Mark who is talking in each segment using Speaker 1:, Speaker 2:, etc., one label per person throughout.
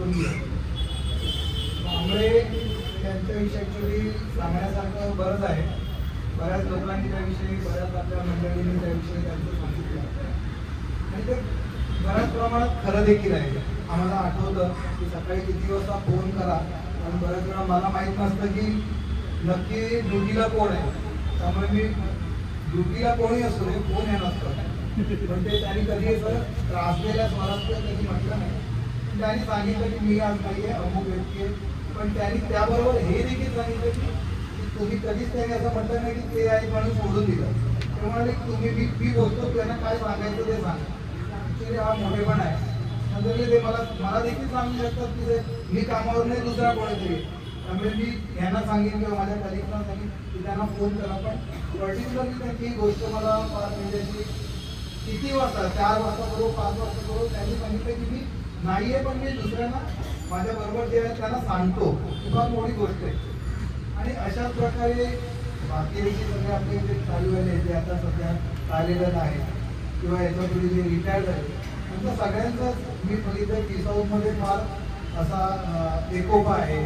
Speaker 1: करून घेऊ. त्यामुळे त्यांच्याविषयी ॲक्च्युली सांगण्यासारखं बरंच आहे. बऱ्याच लोकांनी त्याविषयी, बऱ्याच आपल्या मंडळींनी त्याविषयी त्यांचं सांगितलं आणि ते बऱ्याच प्रमाणात खरं देखील आहे. आम्हाला आठवतं की सकाळी किती वाजता फोन करा आणि बऱ्याच वेळा मला माहीत नसतं की नक्की ड्युटीला कोण आहे. त्यामुळे मी ड्युटीला कोणी असू दे फोन येणार नसतं, पण ते त्यांनी कधी असं त्रासलेल्या स्वरात कधी म्हटलं नाही. त्यांनी सांगितलं की मी आज नाही आहे, अमुक व्यक्ती आहे. पण त्यांनी त्याबरोबर हे देखील सांगितलं की तुम्ही कधीच त्यांनी असं म्हटलं नाही की ते आहे म्हणून सोडून दिलं. ते म्हणाले की तुम्ही मी बोलतो त्यांना काय सांगायचं ते सांगा. ॲक्च्युली हा मोठेपण आहे. नंतर ते मला देखील सांगू शकतात की ते मी कामावर नाही, दुसरा कोणीतरी. त्यामुळे मी यांना सांगेन किंवा माझ्या कलिगना सांगेन की त्यांना फोन करा. पण पर्टिक्युलरली त्यांची गोष्ट मला फार म्हणजे किती वाजता, 4 वाजता करू, 5 वाजता करू, त्यांनी सांगितलं की मी नाही आहे, पण मी दुसऱ्यांना माझ्याबरोबर जे आहे त्यांना सांगतो. ही फार मोठी गोष्ट आहे. आणि अशाच प्रकारे बाकी देखील सगळे आपले जे चालू झाले जे आता सध्या कार्यरत आहेत किंवा याच्यापूर्वी जे रिटायर्ड आहेत त्यांचं सगळ्यांचाच मी बघितलं की साऊथमध्ये फार असा एकोपा आहे.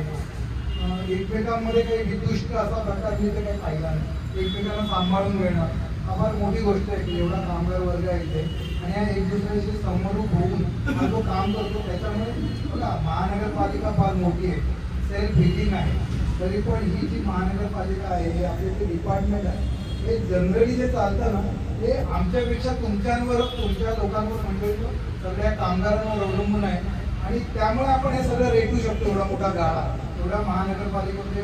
Speaker 1: एकमेकांमध्ये काही वितुष्ट असा प्रकार मी तर काही पाहिला नाही. एकमेकांना सांभाळून घेणं हा फार मोठी गोष्ट आहे की एवढा कामगार वर्ग आहे इथे आणि हा एक दुसऱ्याशी समरूप होऊन हा जो काम करतो. त्याच्यामुळे बघा महानगरपालिका फार मोठी आहे, सेल्फ हिलिंग आहे. तरी पण ही जी महानगरपालिका आहे हे आपले जे डिपार्टमेंट आहे हे जनरली जे चालतं ना हे आमच्यापेक्षा तुमच्या लोकांवर मंडळीवर सगळ्या कामगारांवर अवलंबून आहे. आणि त्यामुळे आपण हे सगळं रेटू शकतो. एवढा मोठा गाळा एवढ्या महानगरपालिकेमध्ये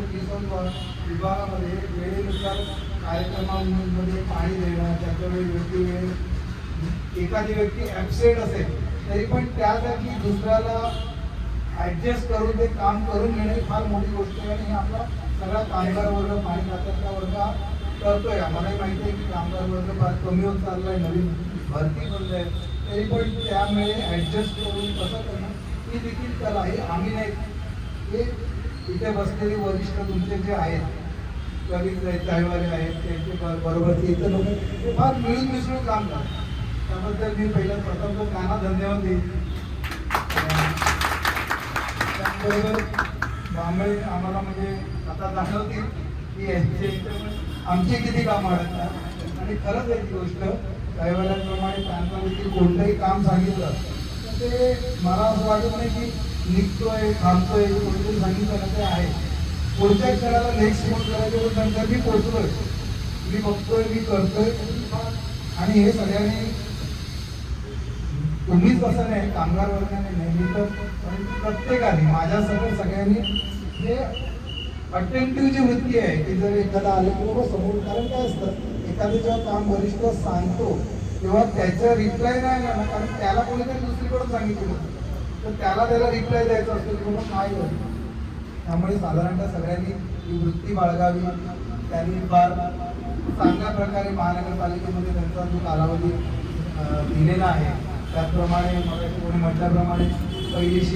Speaker 1: विभागामध्ये वेळेनुसार कार्यक्रमांमध्ये पाणी देणं, त्याच्यावेळी योग्य वेळ एखादी व्यक्ती ॲबसेंट असेल तरी पण त्यासाठी दुसऱ्याला ॲडजस्ट करून ते काम करून घेणं ही फार मोठी गोष्ट आहे. आणि आपला सगळा कामगार वर्ग पाणी खात्यातला वर्ग करतोय. आम्हालाही माहिती आहे की कामगार वर्ग फार कमी होत चालला आहे, नवीन भरती करत आहे. तरी पण त्यामुळे ॲडजस्ट करून कसं करणं ही देखील कला हे आम्ही नाही, हे इथे बसलेले वरिष्ठ तुमचे जे आहेत कलिग्स आहेत, चायवाले आहेत, त्यांचे बरोबरचे इतर लोक ते फार मिळून मिसळून काम करतात. त्याबद्दल मी पहिला प्रथम तो त्यांना धन्यवाद देईन. त्याचबरोबर बांबळे आम्हाला म्हणजे आता जाणवतील की यांचे आमची किती कामं अडकतात. आणि खरंच एक गोष्ट चायवाल्यांप्रमाणे त्यांना देखील कोणतंही काम सांगितलं तर ते मला असं वाटत नाही की निघतोय थांबतोय कोणतरी सांगितलं ना ते आहे. पुढच्या क्षणाला नेक्स्ट फोन करायचे पण नंतर मी पोचलोय, मी बघतोय, मी करतोय. आणि हे सगळ्यांनी तुम्हीच असं नाही, कामगार वर्गाने नेहमी तर प्रत्येकाने माझ्यासमोर सगळ्यांनी हे अटेंटिव्ह जी वृत्ती आहे की जर एखादा आलं किंवा समोर, कारण काय असतं एखादं जेव्हा काम वरिष्ठ सांगतो तेव्हा त्याचा रिप्लाय नाही आला ना, कारण त्याला कोणीतरी दुसरीकडून सांगितलं होतं तर त्याला रिप्लाय द्यायचा असतो की बाबा काय करतो. त्यामुळे साधारणतः सगळ्यांनी ही वृत्ती बाळगावी. त्यांनी फार चांगल्या प्रकारे महानगरपालिकेमध्ये त्यांचा जो कालावधी दिलेला आहे त्याचप्रमाणे मला कोणी म्हटल्याप्रमाणे पहिली शिफ्ट